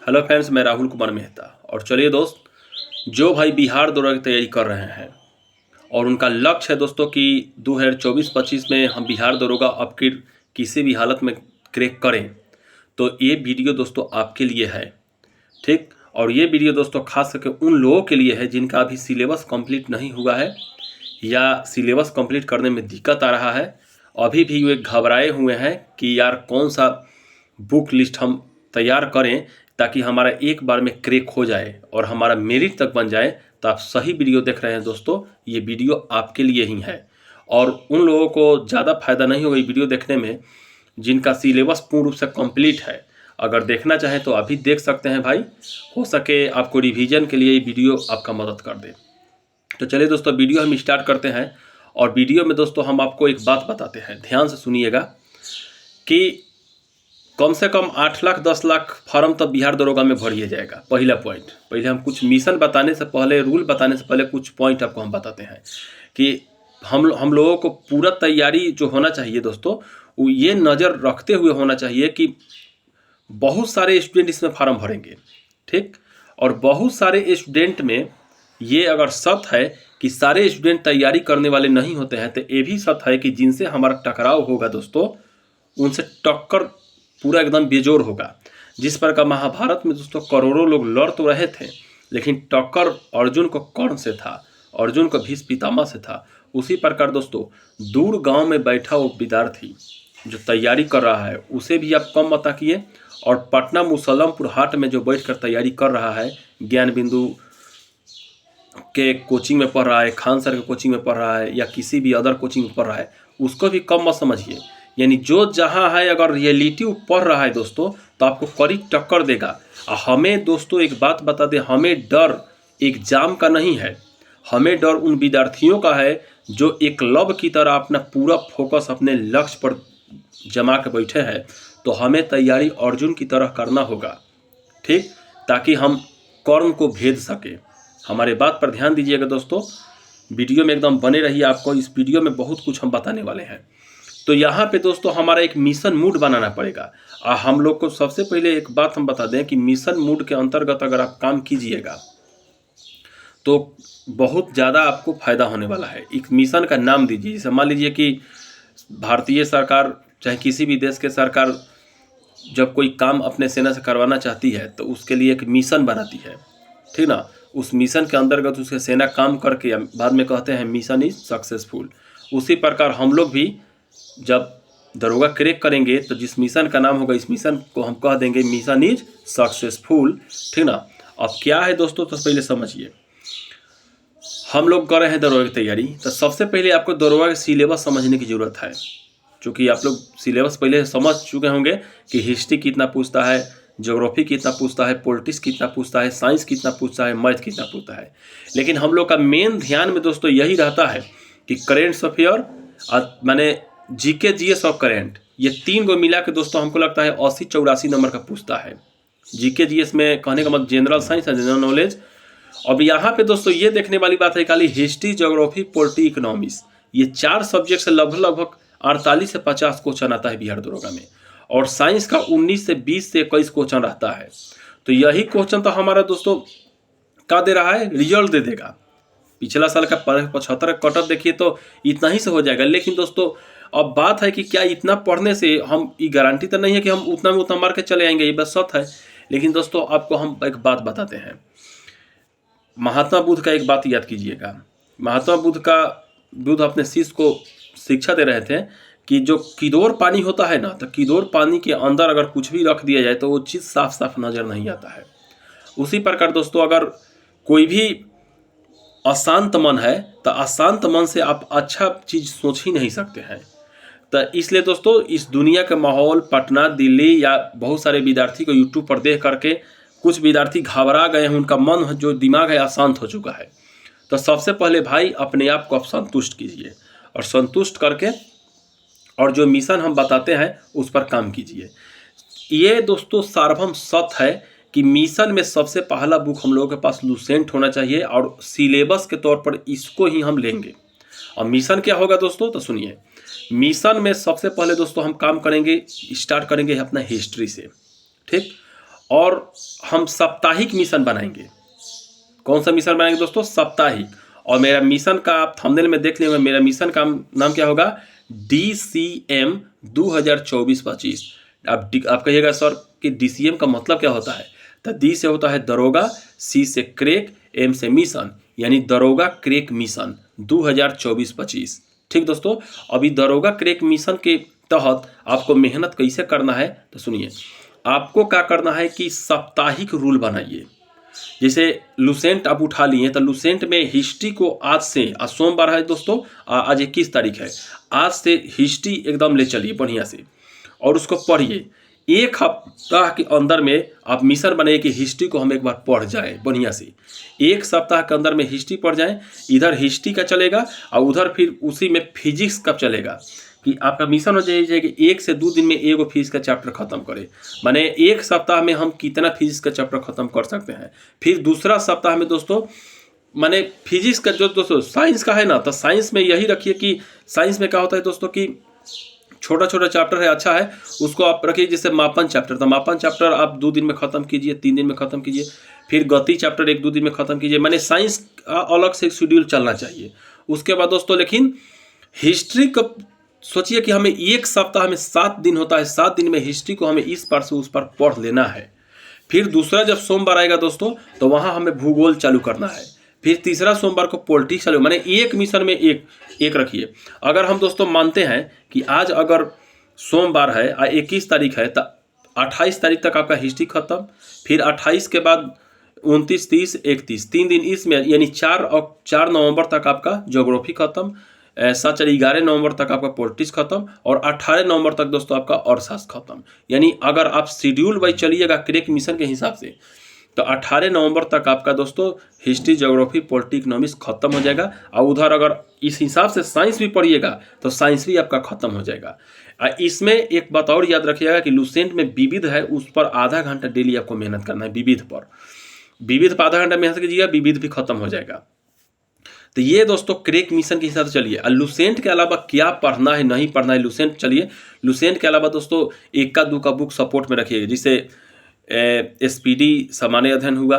Hello friends, मैं राहुल कुमार मेहता। और चलिए दोस्त, जो भाई बिहार दौरा की तैयारी कर रहे हैं और उनका लक्ष्य है दोस्तों कि 2024-25 में हम बिहार दरोगा अब की किसी भी हालत में क्रैक करें, तो ये वीडियो दोस्तों आपके लिए है। ठीक, और ये वीडियो दोस्तों खास करके उन लोगों के लिए है जिनका अभी सिलेबस कंप्लीट नहीं हुआ है या सिलेबस कंप्लीट करने में दिक्कत आ रहा है। अभी भी वे घबराए हुए हैं कि यार कौन सा बुक लिस्ट हम तैयार करें ताकि हमारा एक बार में क्रैक हो जाए और हमारा मेरिट तक बन जाए। तो आप सही वीडियो देख रहे हैं दोस्तों, ये वीडियो आपके लिए ही है। और उन लोगों को ज़्यादा फायदा नहीं होगा ये वीडियो देखने में जिनका सिलेबस पूर्ण रूप से कंप्लीट है। अगर देखना चाहें तो अभी देख सकते हैं भाई, हो सके आपको रिवीजन के लिए ये वीडियो आपका मदद कर दे। तो चलिए दोस्तों, वीडियो हम स्टार्ट करते हैं। और वीडियो में दोस्तों हम आपको एक बात बताते हैं, ध्यान से सुनिएगा कि कम से कम 8 लाख 10 लाख फॉर्म तो बिहार दरोगा में भरिए जाएगा। पहला पॉइंट, पहले हम कुछ मिशन बताने से पहले, रूल बताने से पहले कुछ पॉइंट आपको हम बताते हैं कि हम लोगों को पूरा तैयारी जो होना चाहिए दोस्तों, वो ये नज़र रखते हुए होना चाहिए कि बहुत सारे स्टूडेंट इसमें फॉर्म भरेंगे। ठीक, और बहुत सारे स्टूडेंट में ये अगर सत्य है कि सारे स्टूडेंट तैयारी करने वाले नहीं होते हैं, तो ये भी सत्य है कि जिनसे हमारा टकराव होगा दोस्तों, उनसे टक्कर पूरा एकदम बेजोर होगा। जिस प्रकार महाभारत में दोस्तों करोड़ों लोग लड़ तो रहे थे, लेकिन टक्कर अर्जुन को कर्ण से था, अर्जुन को भीष्म पितामह से था। उसी प्रकार दोस्तों दूर गांव में बैठा वो विद्यार्थी जो तैयारी कर रहा है उसे भी आप कम मत आकिए। और पटना मुसल्लमपुर हाट में जो बैठकर तैयारी कर रहा है, ज्ञान बिंदु के कोचिंग में पढ़ रहा है, खान सर के कोचिंग में पढ़ रहा है या किसी भी अदर कोचिंग में पढ़ रहा है, उसको भी कम मत समझिए। यानी जो जहाँ है, अगर रियलिटी पढ़ रहा है दोस्तों तो आपको कड़ी टक्कर देगा। हमें दोस्तों एक बात बता दें, हमें डर एग्जाम का नहीं है, हमें डर उन विद्यार्थियों का है जो एकलव्य की तरह अपना पूरा फोकस अपने लक्ष्य पर जमा के बैठे हैं। तो हमें तैयारी अर्जुन की तरह करना होगा, ठीक, ताकि हम कर्ण को भेद सके। हमारे बात पर ध्यान दीजिएगा दोस्तों, वीडियो में एकदम बने रहिए। आपको इस वीडियो में बहुत कुछ हम बताने वाले हैं। तो यहाँ पे दोस्तों हमारा एक मिशन मूड बनाना पड़ेगा। हम लोग को सबसे पहले एक बात हम बता दें कि मिशन मूड के अंतर्गत अगर आप काम कीजिएगा तो बहुत ज़्यादा आपको फायदा होने वाला है। एक मिशन का नाम दीजिए, जैसे मान लीजिए कि भारतीय सरकार चाहे किसी भी देश के सरकार जब कोई काम अपने सेना से करवाना चाहती है तो उसके लिए एक मिशन बनाती है, ठीक ना। उस मिशन के अंतर्गत उसके सेना काम करके बाद में कहते हैं मिशन इज सक्सेसफुल। उसी प्रकार हम लोग भी जब दरोगा क्रैक करेंगे तो जिस मिशन का नाम होगा, इस मिशन को हम कह देंगे मिशन इज सक्सेसफुल, ठीक ना। अब क्या है दोस्तों, तो पहले समझिए, हम लोग कर रहे हैं दरोगा की तैयारी, तो सबसे पहले आपको दरोगा का सिलेबस समझने की ज़रूरत है। क्योंकि आप लोग सिलेबस पहले समझ चुके होंगे कि हिस्ट्री कितना पूछता है, ज्योग्राफी कितना पूछता है, पॉलिटिक्स कितना पूछता है, साइंस कितना पूछता है, मैथ कितना पूछता है। लेकिन हम लोग का मेन ध्यान में दोस्तों यही रहता है कि करेंट अफेयर माने जीके जीएस और करेंट, ये तीन को मिला के दोस्तों हमको लगता है 80-84 नंबर का पूछता है। जीके जीएस में कहने का मतलब जनरल साइंस है, जनरल नॉलेज। अब यहाँ पे दोस्तों ये देखने वाली बात है, खाली हिस्ट्री, ज्योग्राफी, पॉलिटी, इकोनॉमिक्स, ये 4 सब्जेक्ट से लगभग 48 से 50 क्वेश्चन आता है बिहार दरोगा में। और साइंस का 19 से 20 से 21 क्वेश्चन रहता है। तो यही क्वेश्चन तो हमारा दोस्तों क्या दे रहा है, रिजल्ट दे देगा। पिछला साल का 75 कटअप देखिए तो इतना ही से हो जाएगा। लेकिन दोस्तों अब बात है कि क्या इतना पढ़ने से हम, ये गारंटी तो नहीं है कि हम उतना में उतना मार के चले आएंगे, ये बस सत्य है। लेकिन दोस्तों आपको हम एक बात बताते हैं, महात्मा बुद्ध का एक बात याद कीजिएगा। महात्मा बुद्ध अपने शिष्य को शिक्षा दे रहे थे कि जो किदोर पानी होता है ना, तो किदोर पानी के अंदर अगर कुछ भी रख दिया जाए तो वो चीज़ साफ साफ नज़र नहीं आता है। उसी प्रकार दोस्तों अगर कोई भी अशांत मन है तो अशांत मन से आप अच्छा चीज़ सोच ही नहीं सकते हैं। तो इसलिए दोस्तों इस दुनिया के माहौल, पटना, दिल्ली या बहुत सारे विद्यार्थी को यूट्यूब पर देख करके कुछ विद्यार्थी घबरा गए हैं, उनका मन जो दिमाग है अशांत हो चुका है। तो सबसे पहले भाई अपने आप को आप संतुष्ट कीजिए और संतुष्ट करके और जो मिशन हम बताते हैं उस पर काम कीजिए। ये दोस्तों सार्वभौम सत्य है कि मिशन में सबसे पहला बुक हम लोगों के पास लूसेंट होना चाहिए और सिलेबस के तौर पर इसको ही हम लेंगे। और मिशन क्या होगा दोस्तों, तो सुनिए, मिशन में सबसे पहले दोस्तों हम काम करेंगे, स्टार्ट करेंगे अपना हिस्ट्री से, ठीक। और हम साप्ताहिक मिशन बनाएंगे। कौन सा मिशन बनाएंगे दोस्तों? साप्ताहिक। और मेरा मिशन का आप थंबनेल में देख लेंगे, मेरा मिशन का नाम क्या होगा? DCM 2024-25। आप कहिएगा सर कि DCM का मतलब क्या होता है? तो D से होता है दरोगा, C से क्रैक, M से मिशन, यानी दरोगा क्रैक मिशन 2024-25। ठीक दोस्तों, अभी दरोगा क्रैक मिशन के तहत आपको मेहनत कैसे करना है तो सुनिए। आपको क्या करना है कि साप्ताहिक रूल बनाइए। जैसे लुसेंट आप उठा लिए तो लुसेंट में हिस्ट्री को आज से, आज सोमवार है दोस्तों, आज 21 तारीख है, आज से हिस्ट्री एकदम ले चलिए बढ़िया से और उसको पढ़िए। एक हफ्ता के अंदर में आप मिशन बनाइए कि हिस्ट्री को हम एक बार पढ़ जाएं बढ़िया से। एक सप्ताह के अंदर में हिस्ट्री पढ़ जाएं, इधर हिस्ट्री का चलेगा और उधर फिर उसी में फिजिक्स का चलेगा। कि आपका मिशन हो जाए कि 1 से 2 दिन में एगो फिजिक्स का चैप्टर खत्म करें। माने एक सप्ताह में हम कितना फिजिक्स का चैप्टर खत्म कर सकते हैं। फिर दूसरा सप्ताह में दोस्तों माने फिजिक्स का जो दोस्तों साइंस का है ना, तो साइंस में यही रखिए कि साइंस में क्या होता है दोस्तों कि छोटा छोटा चैप्टर है, अच्छा है, उसको आप रखिए। जैसे मापन चैप्टर, तो मापन चैप्टर आप 2 दिन में ख़त्म कीजिए, 3 दिन में ख़त्म कीजिए। फिर गति चैप्टर 1-2 दिन में ख़त्म कीजिए। माने साइंस का अलग से शेड्यूल चलना चाहिए। उसके बाद दोस्तों लेकिन हिस्ट्री का सोचिए कि हमें एक सप्ताह में 7 दिन होता है, 7 दिन में हिस्ट्री को हमें इस पार से उस पार पढ़ लेना है। फिर दूसरा जब सोमवार आएगा दोस्तों तो वहाँ हमें भूगोल चालू करना है। फिर तीसरा सोमवार को पॉलिटिक्स चालू, माने एक मिशन में एक रखिए। अगर हम दोस्तों मानते हैं कि आज अगर सोमवार है 21 तारीख है तो 28 तारीख तक आपका हिस्ट्री खत्म, फिर 28 के बाद 29, 30, 31 3 दिन इसमें, यानी 4 नवंबर तक आपका ज्योग्राफी खत्म, 11 नवंबर तक आपका पॉलिटिक्स खत्म और 18 नवंबर तक दोस्तों आपका अर्थशास्त्र खत्म। यानी अगर आप शेड्यूल वाइज चलिएगा क्रैक मिशन के हिसाब से तो 18 नवंबर तक आपका दोस्तों हिस्ट्री, ज्योग्राफी, पॉलिटिक्स, इकोनॉमिक्स खत्म हो जाएगा। और उधर अगर इस हिसाब से साइंस भी पढ़िएगा तो साइंस भी आपका खत्म हो जाएगा। इसमें एक बात और याद रखिएगा कि लुसेंट में विविध है, उस पर आधा घंटा डेली आपको मेहनत करना है। विविध पर आधा घंटा मेहनत कीजिएगा, विविध भी खत्म हो जाएगा। तो ये दोस्तों क्रैक मिशन के हिसाब से चलिए। और लुसेंट के अलावा क्या पढ़ना है नहीं पढ़ना है, लुसेंट चलिए। लुसेंट के अलावा दोस्तों 1 का 2 का बुक सपोर्ट में रखिएगा। जैसे SPD सामान्य अध्ययन हुआ,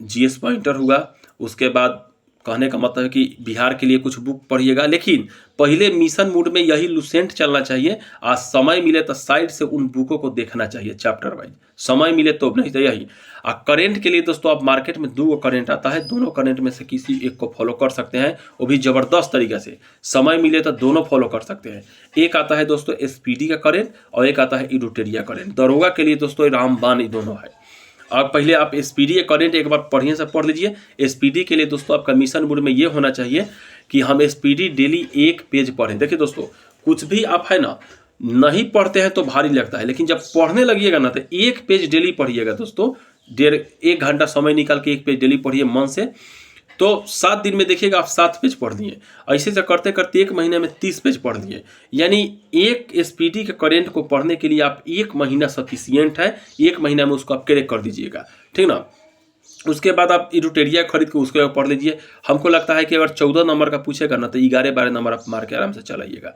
GS पॉइंटर हुआ। उसके बाद कहने का मतलब है कि बिहार के लिए कुछ बुक पढ़िएगा, लेकिन पहले मिशन मूड में यही लुसेंट चलना चाहिए। आज समय मिले तो साइड से उन बुकों को देखना चाहिए चैप्टर वाइज, समय मिले तो, नहीं तो यही। करेंट के लिए दोस्तों आप मार्केट में 2 करेंट आता है, दोनों करेंट में से किसी एक को फॉलो कर सकते हैं, वो भी ज़बरदस्त तरीके से। समय मिले तो दोनों फॉलो कर सकते हैं। एक आता है दोस्तों SPD का करेंट और एक आता है इडुटेरिया करेंट। दरोगा के लिए दोस्तों रामबाण ये दोनों है। अब पहले आप SPD या करेंट एक बार बढ़िया से पढ़ लीजिए। SPD के लिए दोस्तों आपका मिशन मूड में ये होना चाहिए कि हम SPD डेली 1 पेज पढ़ें। देखिए दोस्तों कुछ भी आप है ना नहीं पढ़ते हैं तो भारी लगता है, लेकिन जब पढ़ने लगिएगा ना तो 1 पेज डेली पढ़िएगा दोस्तों। 1 घंटा समय निकाल के 1 पेज डेली पढ़िए मन से, तो 7 दिन में देखिएगा आप 7 पेज पढ़ दिए। ऐसे से करते करते 1 महीने में 30 पेज पढ़ दिए। यानी एक SPD के करेंट को पढ़ने के लिए आप 1 महीना सफिशियंट है। 1 महीना में उसको आप क्रैक कर दीजिएगा, ठीक ना। उसके बाद आप इडुटेरिया खरीद के उसको पढ़ लीजिए। हमको लगता है कि अगर 14 नंबर का पूछेगा ना तो 11-12 नंबर आप मार के आराम से चलाइएगा।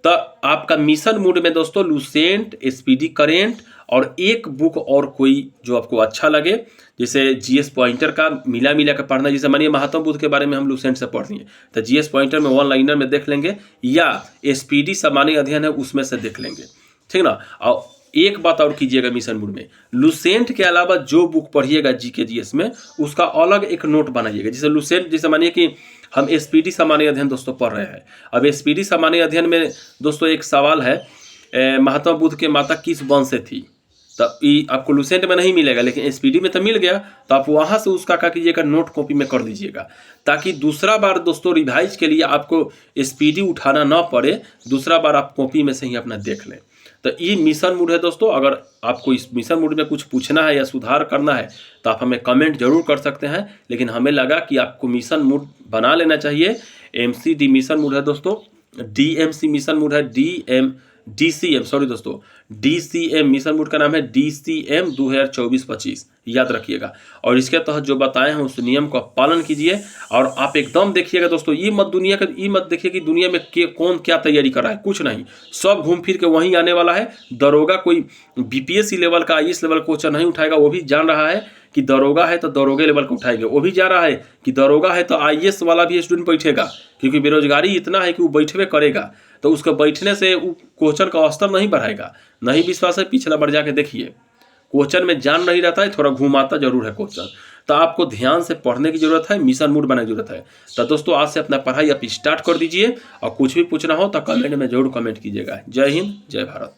तो आपका मिशन मूड में दोस्तों लुसेंट, SPD करेंट और एक बुक और कोई जो आपको अच्छा लगे, जैसे GS पॉइंटर का मिला के पढ़ना। जैसे मानिए महात्मा बुद्ध के बारे में हम लुसेंट से पढ़ लिए तो GS पॉइंटर में 1 लाइनर में देख लेंगे, या SPD सामान्य अध्ययन है उसमें से देख लेंगे, ठीक ना। और एक बात और कीजिएगा मिशन मूड में, लुसेंट के अलावा जो बुक पढ़िएगा GK GS में उसका अलग एक नोट बनाइएगा। जैसे लुसेंट, जैसे मानिए कि हम SPD सामान्य अध्ययन दोस्तों पढ़ रहे हैं। अब SPD सामान्य अध्ययन में दोस्तों एक सवाल है, महात्मा बुद्ध के माता किस वंश से थी, तो ये आपको लुसेंट में नहीं मिलेगा, लेकिन SPD में तो मिल गया। तो आप वहाँ से उसका क्या कीजिएगा, नोट कॉपी में कर लीजिएगा, ताकि दूसरा बार दोस्तों रिवाइज के लिए आपको SPD उठाना ना पड़े। दूसरा बार आप कॉपी में से ही अपना देख लें। तो ये मिशन मूड है दोस्तों। अगर आपको इस मिशन मूड में कुछ पूछना है या सुधार करना है तो आप हमें कमेंट जरूर कर सकते हैं, लेकिन हमें लगा कि आपको मिशन मूड बना लेना चाहिए। MCD मिशन मूड है दोस्तों, DMC मिशन मूड है, DCM, सॉरी दोस्तों, DCM मिशन मोड का नाम है DCM 2024-25, याद रखिएगा। और इसके तहत जो बताए हैं उस नियम का पालन कीजिए और आप एकदम देखिएगा दोस्तों, ये मत देखिए कि दुनिया में कौन क्या तैयारी कर रहा है, कुछ नहीं, सब घूम फिर के वहीं आने वाला है। दरोगा कोई BPSC लेवल का, IAS लेवल क्वेश्चन नहीं उठाएगा, वो भी जान रहा है कि दरोगा है तो दरोगे लेवल को उठाएंगे। वो भी जा रहा है कि दरोगा है तो IAS वाला भी स्टूडेंट बैठेगा, क्योंकि बेरोजगारी इतना है कि वो बैठवे करेगा, तो उसके बैठने से वो क्वेश्चन का स्तर नहीं बढ़ाएगा। नहीं विश्वास है, पिछला बार जाके देखिए, क्वेश्चन में जान नहीं रहता है, थोड़ा घुमाता जरूर है क्वेश्चन। तो आपको ध्यान से पढ़ने की जरूरत है, मिशन मूड बनाने की जरूरत है। तो दोस्तों आज से अपना पढ़ाई आप स्टार्ट कर दीजिए, और कुछ भी पूछना हो तो कमेंट में जरूर कमेंट कीजिएगा। जय हिंद, जय भारत।